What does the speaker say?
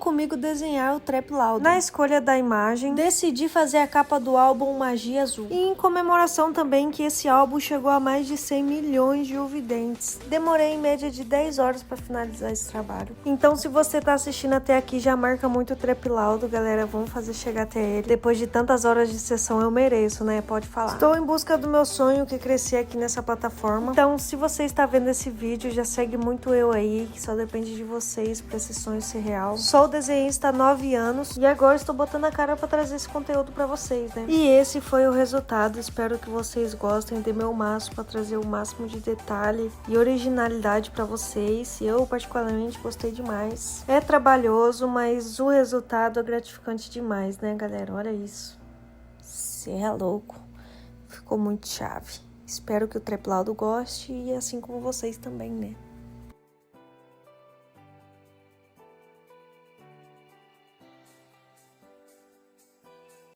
comigo desenhar o Trap Loud. Na escolha da imagem, decidi fazer a capa do álbum Magia Azul. E em comemoração também que esse álbum chegou a mais de 100 milhões de ouvidentes. Demorei em média de 10 horas para finalizar esse trabalho. Então se você tá assistindo até aqui, já marca muito o Trap Loud, galera. Vamos fazer chegar até ele. Depois de tantas horas de sessão, eu mereço, né? Pode falar. Estou em busca do meu sonho que cresci aqui nessa plataforma. Então se você está vendo esse vídeo, já segue muito eu aí, que só depende de vocês para esse sonho ser real. Sou desenhista há 9 anos e agora estou botando a cara para trazer esse conteúdo para vocês, né? E esse foi o resultado. Espero que vocês gostem. Dê meu máximo para trazer o máximo de detalhe e originalidade para vocês. Eu particularmente gostei demais. É trabalhoso, mas o resultado é gratificante demais, né, galera? Olha isso. Cê é louco. Ficou muito chave. Espero que o Trap Loud goste e assim como vocês também, né?